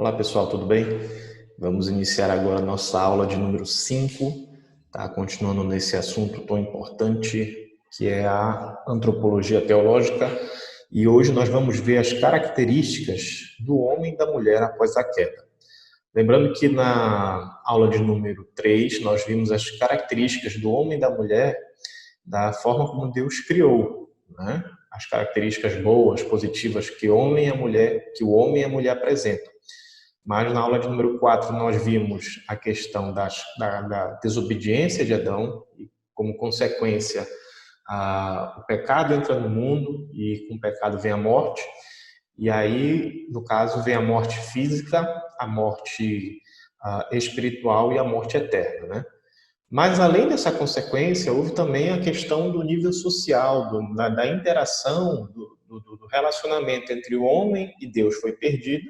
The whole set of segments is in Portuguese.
Olá pessoal, tudo bem? Vamos iniciar agora a nossa aula de número 5, tá? Continuando nesse assunto tão importante que é a antropologia teológica, e hoje nós vamos ver as características do homem e da mulher após a queda. Lembrando que na aula de número 3 nós vimos as características do homem e da mulher da forma como Deus criou, né? As características boas, positivas que o homem e a mulher apresentam. Mas na aula de número 4 nós vimos a questão da desobediência de Adão e como consequência o pecado entra no mundo e com o pecado vem a morte. E aí, no caso, vem a morte física, a morte espiritual e a morte eterna, né? Mas além dessa consequência, houve também a questão do nível social, da interação, do relacionamento entre o homem e Deus foi perdido,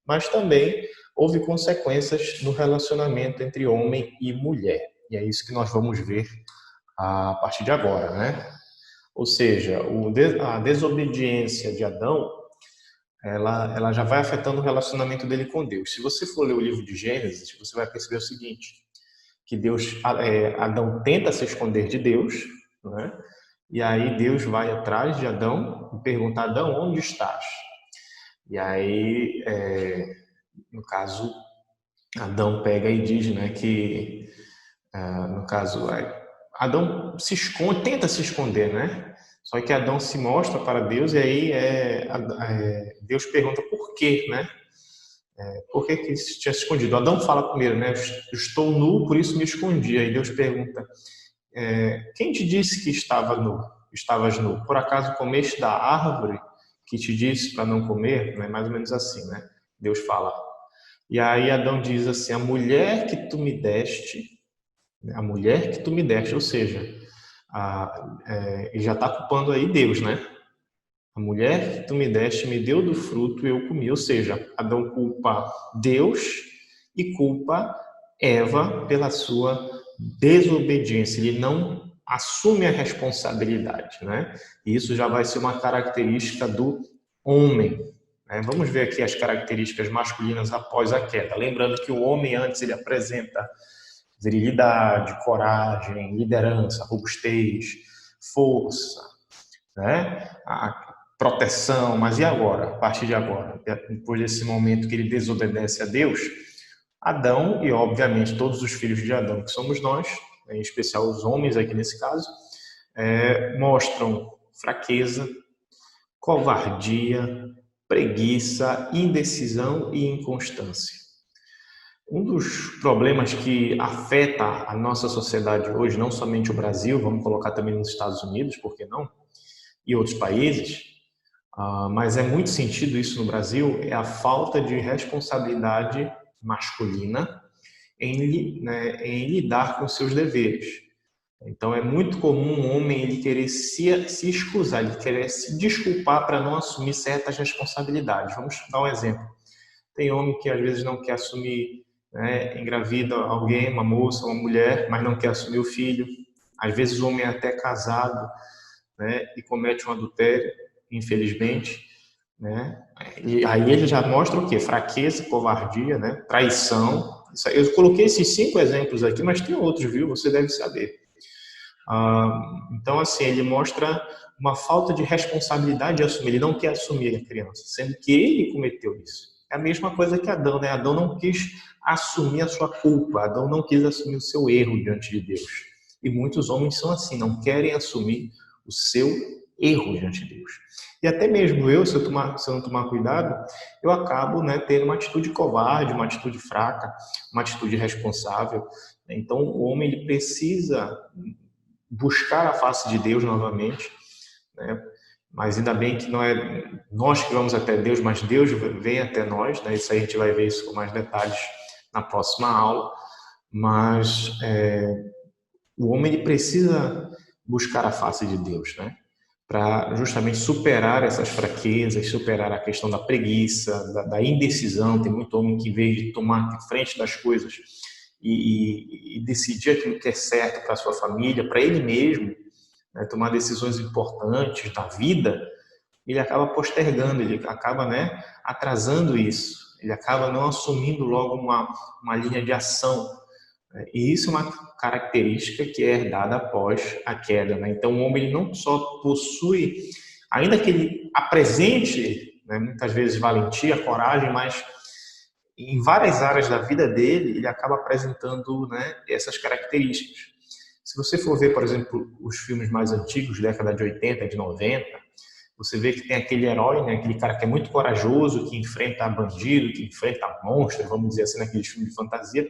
mas também houve consequências no relacionamento entre homem e mulher. E é isso que nós vamos ver a partir de agora, né? Ou seja, a desobediência de Adão, ela já vai afetando o relacionamento dele com Deus. Se você for ler o livro de Gênesis, você vai perceber o seguinte, que Adão tenta se esconder de Deus, né? E aí Deus vai atrás de Adão e pergunta: Adão, onde estás? E aí, no caso, Adão pega e diz, né, que, no caso, Adão se esconde, tenta se esconder, né? Só que Adão se mostra para Deus e aí Deus pergunta por quê, né? Por que que tinha se escondido? Adão fala primeiro, né? Estou nu, por isso me escondi. Aí Deus pergunta: quem te disse que estavas nu? Por acaso comeste da árvore que te disse para não comer? Né? Mais ou menos assim, né? Deus fala. E aí Adão diz assim: a mulher que tu me deste, ou seja, ele já está culpando aí Deus, né? A mulher que tu me deste me deu do fruto e eu comi. Ou seja, Adão culpa Deus e culpa Eva pela sua desobediência. Ele não assume a responsabilidade, né? E isso já vai ser uma característica do homem. Né? Vamos ver aqui as características masculinas após a queda. Lembrando que o homem antes ele apresenta virilidade, coragem, liderança, robustez, força, né? A proteção, mas e agora? A partir de agora, depois desse momento que ele desobedece a Deus, Adão e obviamente todos os filhos de Adão, que somos nós, em especial os homens aqui nesse caso, mostram fraqueza, covardia, preguiça, indecisão e inconstância. Um dos problemas que afeta a nossa sociedade hoje, não somente o Brasil, vamos colocar também nos Estados Unidos, por que não? E outros países, mas é muito sentido isso no Brasil, é a falta de responsabilidade masculina em lidar com seus deveres. Então é muito comum um homem ele querer se excusar, ele querer se desculpar para não assumir certas responsabilidades. Vamos dar um exemplo. Tem homem que às vezes não quer assumir, né, engravida alguém, uma moça, uma mulher, mas não quer assumir o filho. Às vezes o homem é até casado, né, e comete um adultério, infelizmente, né? E aí ele já mostra o quê? Fraqueza, covardia, né? Traição. Eu coloquei esses 5 exemplos aqui, mas tem outros, viu? Você deve saber. Então, assim, ele mostra uma falta de responsabilidade de assumir. Ele não quer assumir a criança, sendo que ele cometeu isso. É a mesma coisa que Adão, né? Adão não quis assumir a sua culpa. Adão não quis assumir o seu erro diante de Deus. E muitos homens são assim, não querem assumir o seu erro diante de Deus. E até mesmo eu, se eu não tomar cuidado, eu acabo, né, tendo uma atitude covarde, uma atitude fraca, uma atitude irresponsável. Então, o homem ele precisa buscar a face de Deus novamente, né? Mas ainda bem que não é nós que vamos até Deus, mas Deus vem até nós, né? Isso aí a gente vai ver isso com mais detalhes na próxima aula. Mas o homem ele precisa buscar a face de Deus, né? Para justamente superar essas fraquezas, superar a questão da preguiça, da indecisão. Tem muito homem que, em vez de tomar frente das coisas e decidir aquilo que é certo para a sua família, para ele mesmo, né, tomar decisões importantes da vida, ele acaba postergando, ele acaba, né, atrasando isso. Ele acaba não assumindo logo uma linha de ação. E isso é uma característica que é herdada após a queda, né? Então, o homem ele não só possui, ainda que ele apresente, né, muitas vezes valentia, coragem, mas em várias áreas da vida dele, ele acaba apresentando, né, essas características. Se você for ver, por exemplo, os filmes mais antigos, década de 80, de 90, você vê que tem aquele herói, né, aquele cara que é muito corajoso, que enfrenta bandido, que enfrenta monstros, vamos dizer assim, naqueles filmes de fantasia,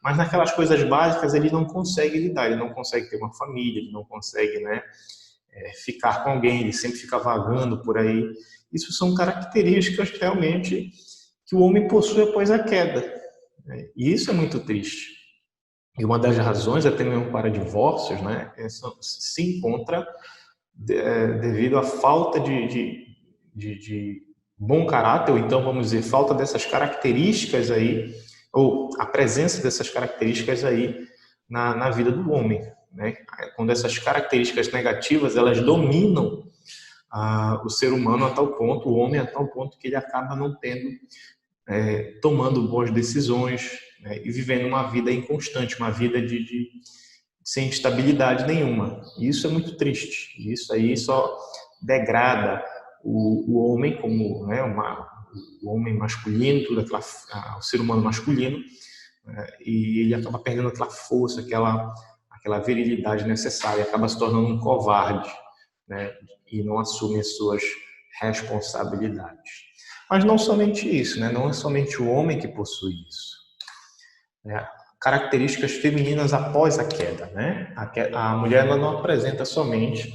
mas naquelas coisas básicas ele não consegue lidar, ele não consegue ter uma família, ele não consegue, né, ficar com alguém, ele sempre fica vagando por aí. Isso são características realmente que o homem possui após a queda, né? E isso é muito triste. E uma das razões, até mesmo para divórcios, né, se encontra devido à falta de bom caráter, ou então, vamos dizer, falta dessas características aí, ou a presença dessas características aí na vida do homem, né? Quando essas características negativas, elas dominam o ser humano a tal ponto, o homem a tal ponto que ele acaba não tendo, tomando boas decisões, né, e vivendo uma vida inconstante, uma vida sem estabilidade nenhuma. E isso é muito triste. Isso aí só degrada o homem como, né, o homem masculino, o ser humano masculino, né, e ele acaba perdendo aquela força, aquela virilidade necessária, acaba se tornando um covarde, né, e não assume as suas responsabilidades. Mas não somente isso, né, não é somente o homem que possui isso, né? Características femininas após a queda, né? A mulher ela não apresenta somente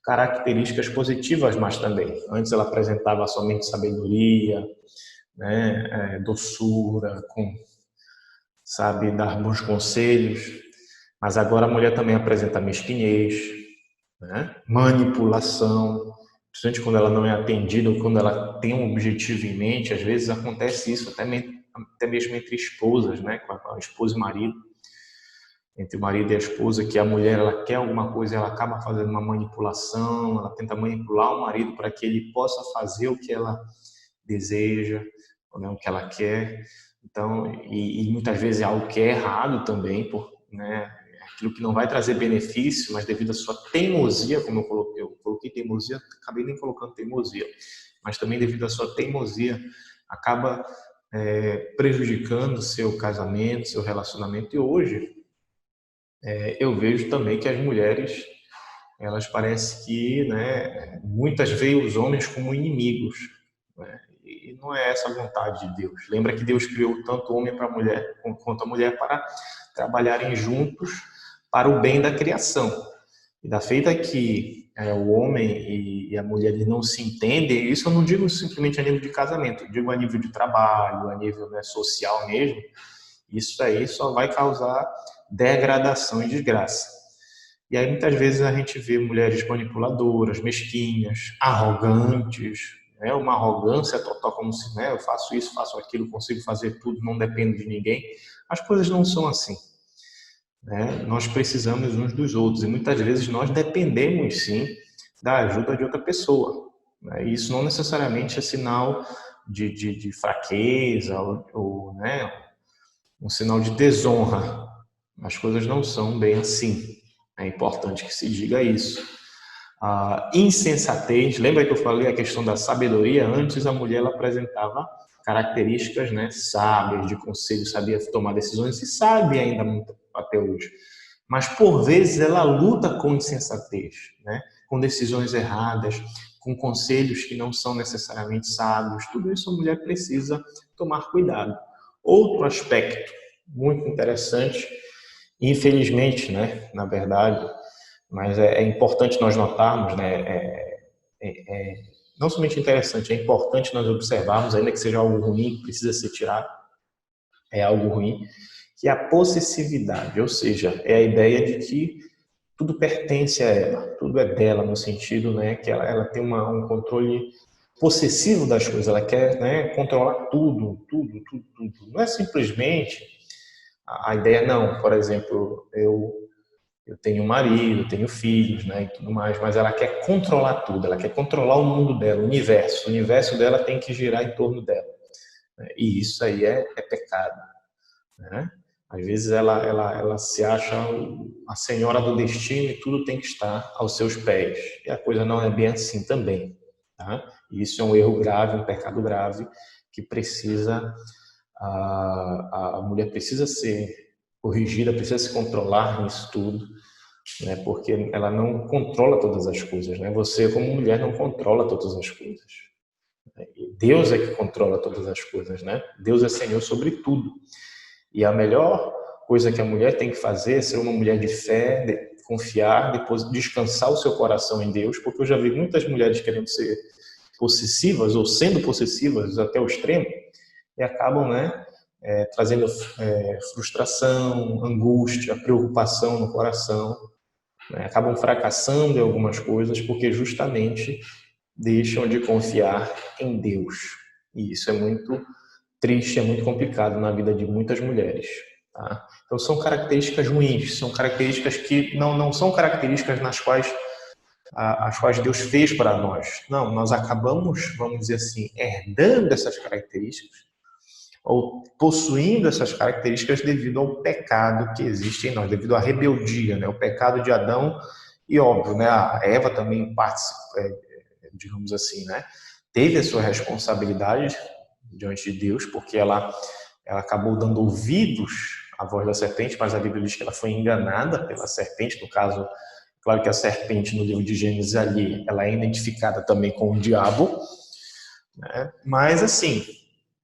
características positivas, mas também antes ela apresentava somente sabedoria, né, doçura, sabe, dar bons conselhos, mas agora a mulher também apresenta mesquinhez, né, manipulação, principalmente quando ela não é atendida ou quando ela tem um objetivo em mente. Às vezes acontece isso até mesmo entre esposas, né, com a esposa e o marido, entre o marido e a esposa, que a mulher ela quer alguma coisa, ela acaba fazendo uma manipulação, ela tenta manipular o marido para que ele possa fazer o que ela deseja, né, o que ela quer. Então, e muitas vezes é algo que é errado também, né, aquilo que não vai trazer benefício, mas devido à sua teimosia, como eu coloquei teimosia, acabei nem colocando teimosia, mas também devido à sua teimosia, acaba prejudicando seu casamento, seu relacionamento. E hoje eu vejo também que as mulheres, elas parecem que, né, muitas veem os homens como inimigos, né? E não é essa a vontade de Deus. Lembra que Deus criou tanto o homem para a mulher quanto a mulher para trabalharem juntos para o bem da criação. E da feita que o homem e a mulher não se entendem, isso eu não digo simplesmente a nível de casamento, eu digo a nível de trabalho, a nível, né, social mesmo. Isso aí só vai causar degradação e desgraça. E aí muitas vezes a gente vê mulheres manipuladoras, mesquinhas, arrogantes, né? Uma arrogância total, como se, né, eu faço isso, faço aquilo, consigo fazer tudo, não dependo de ninguém. As coisas não são assim, né? Nós precisamos uns dos outros e muitas vezes nós dependemos sim da ajuda de outra pessoa, né? E isso não necessariamente é sinal de fraqueza ou, né, um sinal de desonra. As coisas não são bem assim. É importante que se diga isso. A insensatez, lembra que eu falei a questão da sabedoria? Antes a mulher ela apresentava características, né, sábias, de conselho, sabia tomar decisões e sabe ainda muito até hoje. Mas por vezes ela luta com insensatez, né, com decisões erradas, com conselhos que não são necessariamente sábios. Tudo isso a mulher precisa tomar cuidado. Outro aspecto muito interessante, infelizmente, né, na verdade, mas é importante nós notarmos, né, não somente interessante, é importante nós observarmos, ainda que seja algo ruim, que precisa ser tirado, é algo ruim, que é a possessividade, ou seja, é a ideia de que tudo pertence a ela, tudo é dela, no sentido, né, que ela tem um controle possessivo das coisas, ela quer, né, controlar tudo, tudo, tudo, tudo. Não é simplesmente a ideia, não, por exemplo, eu tenho um marido, tenho filhos, né, e tudo mais, mas ela quer controlar tudo, ela quer controlar o mundo dela, o universo dela tem que girar em torno dela. né? E isso aí é pecado, né? Às vezes ela se acha a senhora do destino e tudo tem que estar aos seus pés. E a coisa não é bem assim também, tá? E isso é um erro grave, um pecado grave, que precisa, a mulher precisa ser corrigida, precisa se controlar nisso tudo, né? Porque ela não controla todas as coisas, né? Você, como mulher, não controla todas as coisas. Deus é que controla todas as coisas, né? Deus é Senhor sobre tudo. E a melhor coisa que a mulher tem que fazer é ser uma mulher de fé, confiar, depois descansar o seu coração em Deus, porque eu já vi muitas mulheres querendo ser possessivas ou sendo possessivas até o extremo e acabam, né, trazendo frustração, angústia, preocupação no coração, né? Acabam fracassando em algumas coisas porque justamente deixam de confiar em Deus. E isso é muito triste, é muito complicado na vida de muitas mulheres. Tá? Então são características ruins, são características que não são características nas quais as quais Deus fez para nós. Não, nós acabamos, vamos dizer assim, herdando essas características ou possuindo essas características devido ao pecado que existe em nós, devido à rebeldia, né? O pecado de Adão e óbvio, né? A Eva também digamos assim, né? Teve a sua responsabilidade diante de Deus, porque ela acabou dando ouvidos à voz da serpente, mas a Bíblia diz que ela foi enganada pela serpente, no caso, claro que a serpente no livro de Gênesis ali, ela é identificada também com o diabo, né? Mas assim,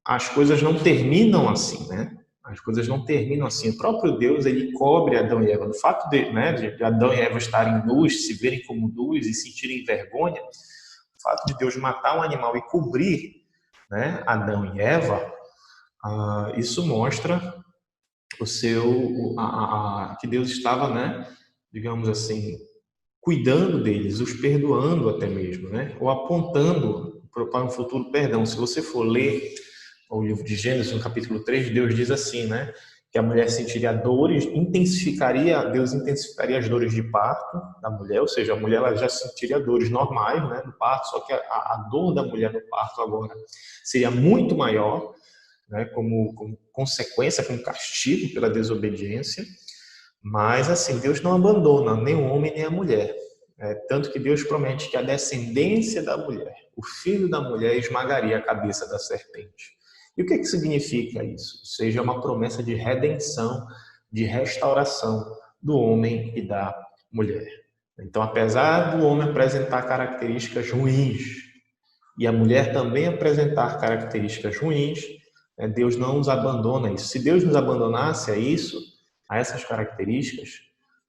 as coisas não terminam assim, né? As coisas não terminam assim. O próprio Deus, ele cobre Adão e Eva. No fato de Adão e Eva estarem nus, se verem como nus e sentirem vergonha, o fato de Deus matar um animal e cobrir, né, Adão e Eva, isso mostra que Deus estava, né, digamos assim, cuidando deles, os perdoando até mesmo, né, ou apontando para um futuro perdão. Se você for ler o livro de Gênesis, no capítulo 3, Deus diz assim, né, que a mulher sentiria dores, Deus intensificaria as dores de parto da mulher, ou seja, a mulher ela já sentiria dores normais, né, no parto, só que a dor da mulher no parto agora seria muito maior, né, como consequência, como castigo pela desobediência. Mas assim, Deus não abandona nem o homem nem a mulher. Tanto que Deus promete que a descendência da mulher, o filho da mulher, esmagaria a cabeça da serpente. E o que significa isso? Ou seja, é uma promessa de redenção, de restauração do homem e da mulher. Então, apesar do homem apresentar características ruins e a mulher também apresentar características ruins, Deus não nos abandona isso. Se Deus nos abandonasse a essas características,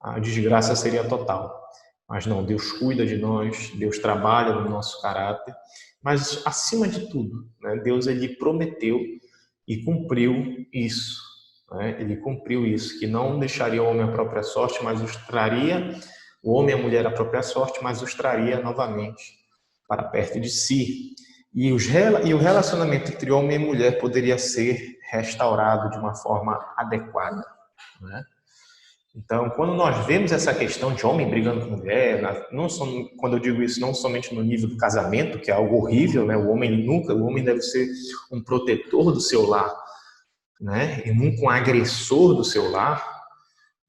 a desgraça seria total. Mas não, Deus cuida de nós, Deus trabalha no nosso caráter, mas acima de tudo, né, Deus ele prometeu e cumpriu isso. Né? Ele cumpriu isso, que não deixaria o homem à própria sorte, mas os traria, o homem e a mulher à própria sorte, mas os traria novamente para perto de si. E o relacionamento entre homem e mulher poderia ser restaurado de uma forma adequada, né? Então, quando nós vemos essa questão de homem brigando com mulher, quando eu digo isso, não somente no nível do casamento, que é algo horrível, né? O homem deve ser um protetor do seu lar, né? E nunca um agressor do seu lar.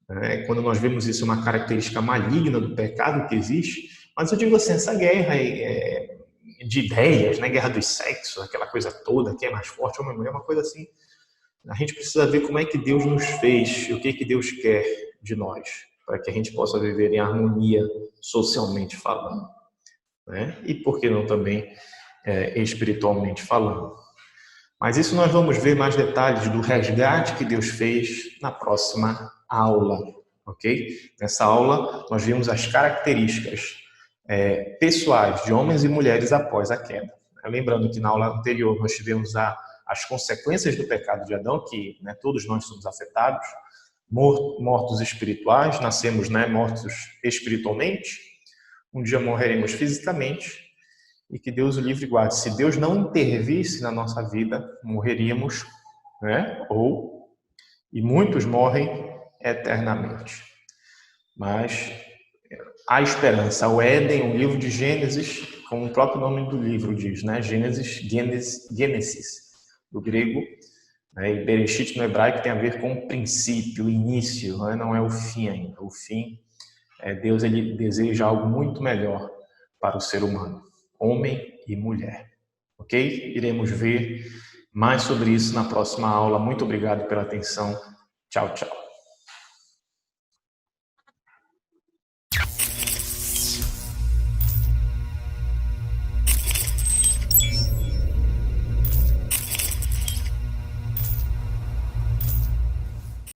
Né? Quando nós vemos isso, é uma característica maligna do pecado que existe. Mas eu digo assim, essa guerra de ideias, né? Guerra dos sexos, aquela coisa toda, quem é mais forte, homem ou mulher, uma coisa assim. A gente precisa ver como é que Deus nos fez e o que Deus quer de nós, para que a gente possa viver em harmonia socialmente falando, né? E por que não também espiritualmente falando. Mas isso nós vamos ver mais detalhes do resgate que Deus fez na próxima aula, ok? Nessa aula nós vimos as características pessoais de homens e mulheres após a queda. Lembrando que na aula anterior nós tivemos as consequências do pecado de Adão, que, né, todos nós somos afetados, mortos espirituais, nascemos, né, mortos espiritualmente, um dia morreremos fisicamente, e que Deus o livre e guarde. Se Deus não intervisse na nossa vida, morreríamos, né, e muitos morrem eternamente. Mas há esperança. O Éden, o livro de Gênesis, como o próprio nome do livro diz, né, Gênesis, do grego, né? E Bereshit no hebraico tem a ver com o princípio, o início, né? Não é o fim ainda. O fim é Deus, ele deseja algo muito melhor para o ser humano, homem e mulher. Ok? Iremos ver mais sobre isso na próxima aula. Muito obrigado pela atenção. Tchau, tchau.